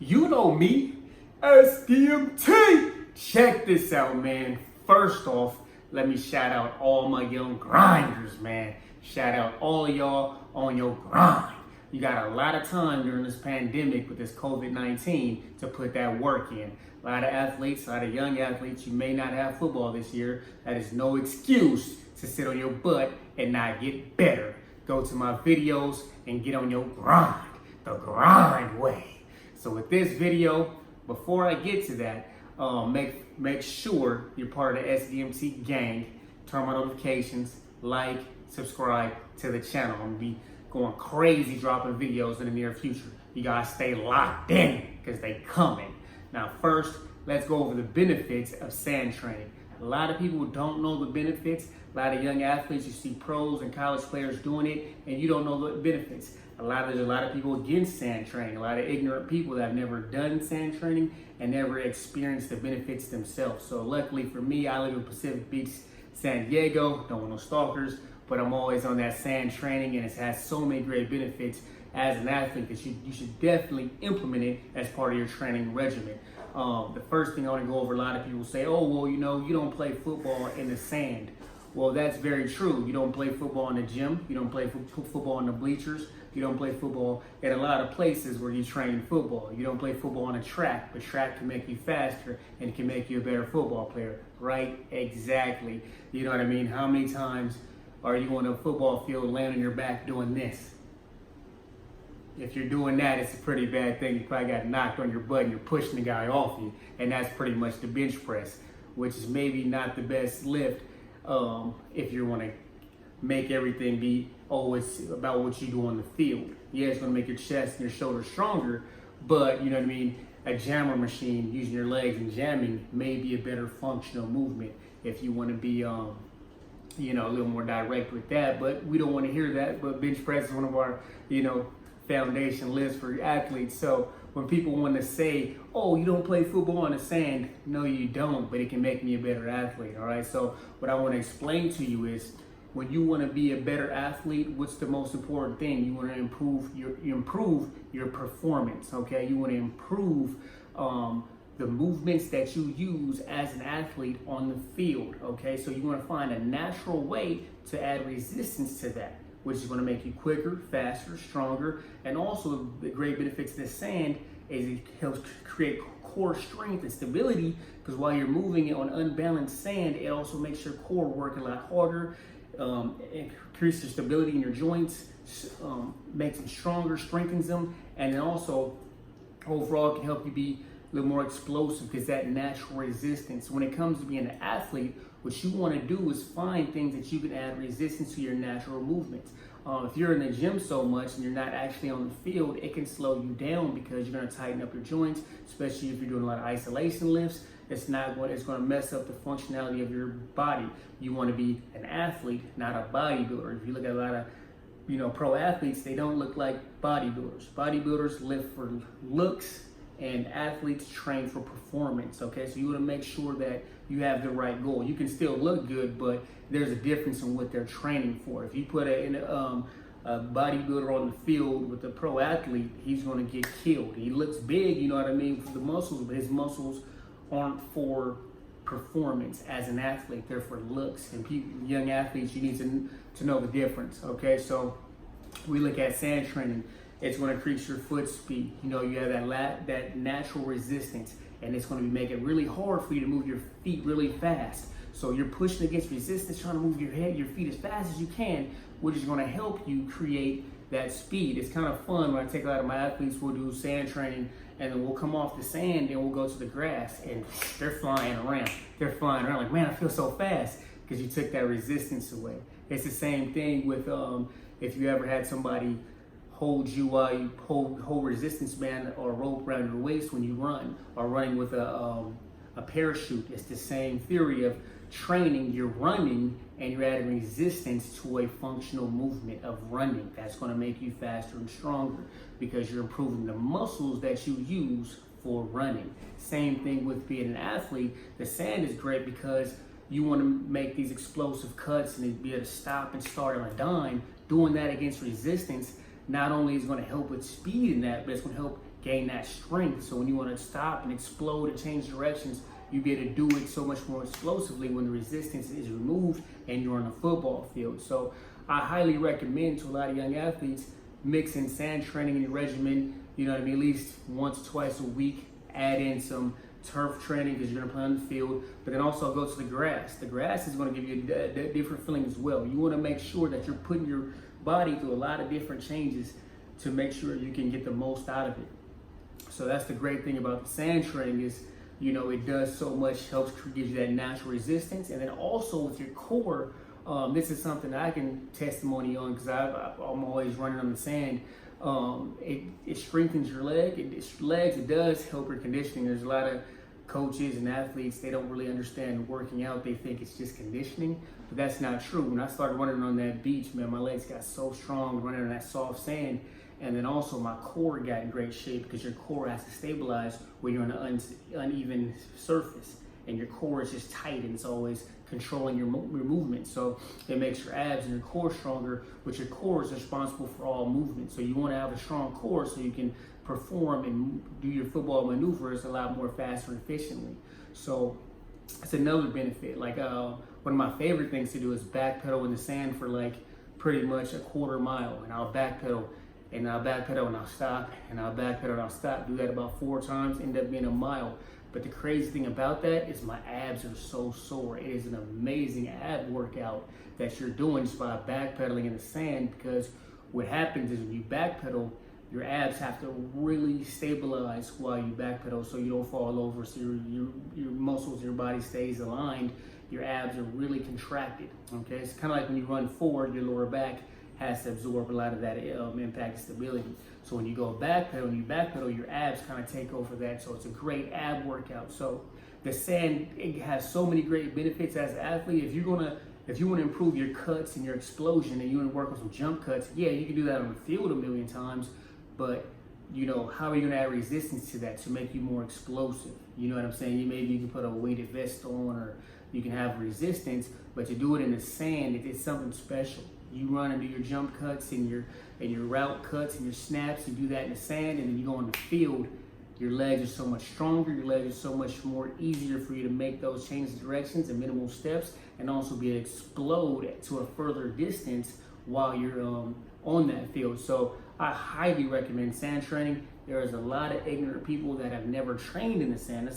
You know me, SDMT. Check this out, man. First off, let me shout out all my young grinders, man. Shout out all of y'all on your grind. You got a lot of time during this pandemic with this COVID-19 to put that work in. A lot of athletes, a lot of young athletes, you may not have football this year. That is no excuse to sit on your butt and not get better. Go to my videos and get on your grind, the grind way. So with this video, before I get to that, make sure you're part of the SDMT gang. Turn on notifications, like, subscribe to the channel. I'm gonna be going crazy dropping videos in the near future. You guys stay locked in because they coming. Now first, let's go over the benefits of sand training. A lot of people don't know the benefits. A lot of young athletes, you see pros and college players doing it, and you don't know the benefits. There's a lot of people against sand training. A lot of ignorant people that have never done sand training and never experienced the benefits themselves. So luckily for me, I live in Pacific Beach, San Diego. Don't want no stalkers, but I'm always on that sand training, and it has so many great benefits as an athlete that you should definitely implement it as part of your training regimen. The first thing I want to go over, a lot of people say, oh, well, you don't play football in the sand. Well, that's very true. You don't play football in the gym. You don't play football in the bleachers. You don't play football at a lot of places where you train football. You don't play football on a track, but track can make you faster and it can make you a better football player, right? Exactly. You know what I mean? How many times are you on a football field laying on your back doing this? If you're doing that, it's a pretty bad thing. You probably got knocked on your butt and you're pushing the guy off you. And that's pretty much the bench press, which is maybe not the best lift if you want to make everything be always about what you do on the field. Yeah, it's going to make your chest and your shoulders stronger, but you know what I mean? A jammer machine, using your legs and jamming, may be a better functional movement if you want to be a little more direct with that. But we don't want to hear that. But bench press is one of our foundation lifts for athletes. So when people want to say, oh, you don't play football in the sand, no you don't, but it can make me a better athlete. All right, so what I want to explain to you is, when you want to be a better athlete, what's the most important thing? You want to improve your performance, okay? You want to improve the movements that you use as an athlete on the field, okay? So you want to find a natural way to add resistance to that, which is going to make you quicker, faster, stronger. And also the great benefits of the sand is it helps create core strength and stability, because while you're moving it on unbalanced sand, it also makes your core work a lot harder. Increases stability in your joints, makes them stronger, strengthens them, and then also overall can help you be a little more explosive because that natural resistance. When it comes to being an athlete, what you want to do is find things that you can add resistance to your natural movements. If you're in the gym so much and you're not actually on the field, it can slow you down because you're going to tighten up your joints, especially if you're doing a lot of isolation lifts. It's going to mess up the functionality of your body. You want to be an athlete, not a bodybuilder. If you look at a lot of pro athletes, they don't look like bodybuilders. Bodybuilders live for looks, and athletes train for performance. Okay, so you want to make sure that you have the right goal. You can still look good, but there's a difference in what they're training for. If you put a bodybuilder on the field with a pro athlete, he's going to get killed. He looks big, you know what I mean, for the muscles, but his muscles aren't for performance as an athlete. They're for looks. And young athletes, you need to know the difference. Okay, so we look at sand training. It's going to increase your foot speed. You have that natural resistance, and it's going to make it really hard for you to move your feet really fast. So you're pushing against resistance, trying to move your feet as fast as you can, which is going to help you create that speed. It's kind of fun when I take a lot of my athletes, we'll do sand training, and then we'll come off the sand and we'll go to the grass, and they're flying around. Like, man, I feel so fast because you took that resistance away. It's the same thing with if you ever had somebody hold you while you hold resistance band or rope around your waist when you run, or running with a parachute. It's the same theory of training. You're running and you're adding resistance to a functional movement of running. That's going to make you faster and stronger because you're improving the muscles that you use for running. Same thing with being an athlete. The sand is great because you want to make these explosive cuts and be able to stop and start on a dime. Doing that against resistance not only is going to help with speed in that, but it's going to help gain that strength. So when you want to stop and explode and change directions, you'll be able to do it so much more explosively when the resistance is removed and you're on the football field. So I highly recommend to a lot of young athletes mixing sand training in your regimen, you know what I mean, at least once or twice a week. Add in some turf training because you're going to play on the field, but then also go to the grass. The grass is going to give you a different feeling as well. You want to make sure that you're putting your body through a lot of different changes to make sure you can get the most out of it. So that's the great thing about the sand training is, you know, it does so much, helps give you that natural resistance. And then also with your core, this is something that I can testimony on because I'm always running on the sand. It strengthens your leg. It does help your conditioning. There's a lot of coaches and athletes, they don't really understand working out. They think it's just conditioning, but that's not true. When I started running on that beach, man, my legs got so strong running on that soft sand. And then also my core got in great shape because your core has to stabilize when you're on an uneven surface. And your core is just tight and it's always controlling your movement. So it makes your abs and your core stronger, which your core is responsible for all movement. So you want to have a strong core so you can perform and do your football maneuvers a lot more faster and efficiently. So it's another benefit. Like one of my favorite things to do is backpedal in the sand for like pretty much a quarter mile. And I'll backpedal and I'll backpedal and I'll stop and I'll backpedal and I'll stop. Do that about 4 times, end up being a mile. But the crazy thing about that is my abs are so sore. It is an amazing ab workout that you're doing just by backpedaling in the sand, because what happens is when you backpedal, your abs have to really stabilize while you backpedal so you don't fall over, so your muscles in your body stays aligned. Your abs are really contracted, okay? It's kind of like when you run forward, your lower back has to absorb a lot of that impact and stability. So when you go backpedal, your abs kind of take over that. So it's a great ab workout. So the sand, it has so many great benefits as an athlete. If you want to improve your cuts and your explosion and you want to work on some jump cuts, yeah, you can do that on the field a million times. But you know, how are you going to add resistance to that to make you more explosive? You know what I'm saying? Maybe you can put a weighted vest on, or you can have resistance, but to do it in the sand, it's something special. You run and do your jump cuts and your route cuts and your snaps. You do that in the sand, and then you go on the field. Your legs are so much stronger. Your legs are so much more easier for you to make those changes of directions and minimal steps, and also be able to explode to a further distance while you're on that field. So I highly recommend sand training. There is a lot of ignorant people that have never trained in the sand.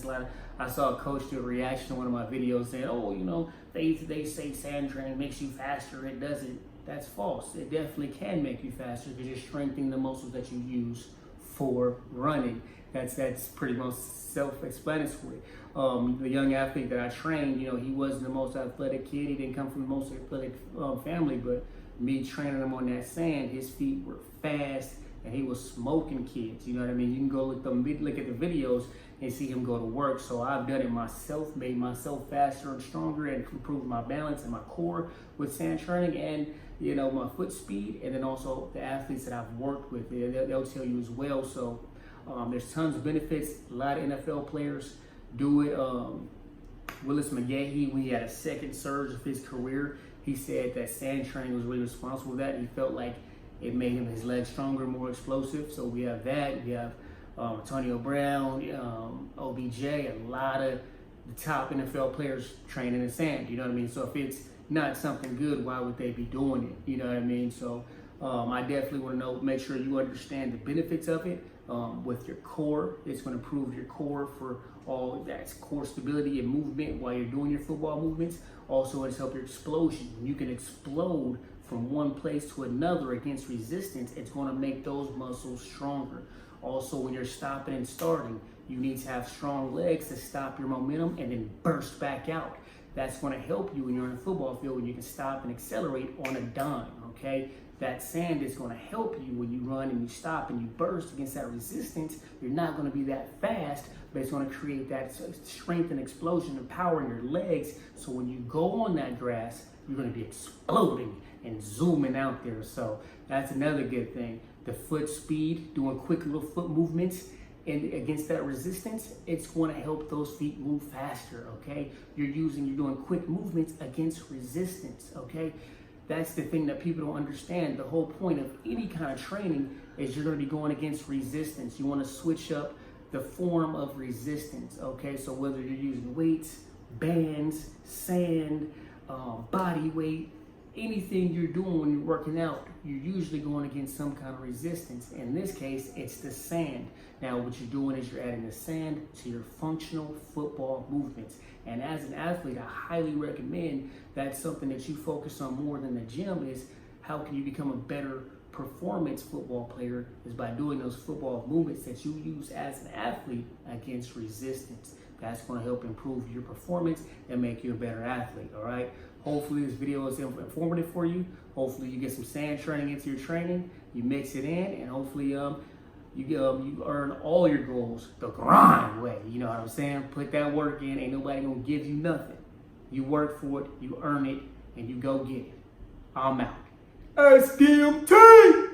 I saw a coach do a reaction to one of my videos saying, "Oh, you know, they say sand training makes you faster." It doesn't. That's false. It definitely can make you faster because you're strengthening the muscles that you use for running. That's pretty much self-explanatory. The young athlete that I trained, you know, he wasn't the most athletic kid. He didn't come from the most athletic family, but me training him on that sand, his feet were fast and he was smoking kids. You know what I mean? You can go look at the videos and see him go to work. So I've done it myself, made myself faster and stronger, and improved my balance and my core with sand training, and you know, my foot speed, and then also the athletes that I've worked with, they'll tell you as well. So there's tons of benefits. A lot of NFL players do it. Willis McGahee, when he had a second surge of his career, he said that sand training was really responsible for that. He felt like it made his legs stronger, more explosive. So we have that. We have Antonio Brown, OBJ, a lot of the top NFL players train in the sand. You know what I mean? So if it's not something good, why would they be doing it? You know what I mean? So I definitely want to make sure you understand the benefits of it with your core. It's going to improve your core for all that core stability and movement while you're doing your football movements. Also, it's help your explosion. You can explode from one place to another against resistance. It's going to make those muscles stronger. Also, when you're stopping and starting, you need to have strong legs to stop your momentum and then burst back out. That's going to help you when you're on a football field, when you can stop and accelerate on a dime, okay? That sand is going to help you when you run and you stop and you burst against that resistance. You're not going to be that fast, but it's going to create that strength and explosion and power in your legs. So when you go on that grass, you're going to be exploding and zooming out there. So that's another good thing. The foot speed, doing quick little foot movements, and against that resistance, it's going to help those feet move faster, okay? You're doing quick movements against resistance, okay? That's the thing that people don't understand. The whole point of any kind of training is you're going to be going against resistance. You want to switch up the form of resistance, okay? So whether you're using weights, bands, sand, body weight, anything you're doing when you're working out, you're usually going against some kind of resistance. In this case, it's the sand. Now, what you're doing is you're adding the sand to your functional football movements. And as an athlete, I highly recommend that's something that you focus on more than the gym is how can you become a better performance football player is by doing those football movements that you use as an athlete against resistance. That's going to help improve your performance and make you a better athlete, all right? Hopefully this video is informative for you. Hopefully you get some sand training into your training, you mix it in, and hopefully you earn all your goals the grind way. You know what I'm saying? Put that work in. Ain't nobody going to give you nothing. You work for it, you earn it, and you go get it. I'm out. SDMT!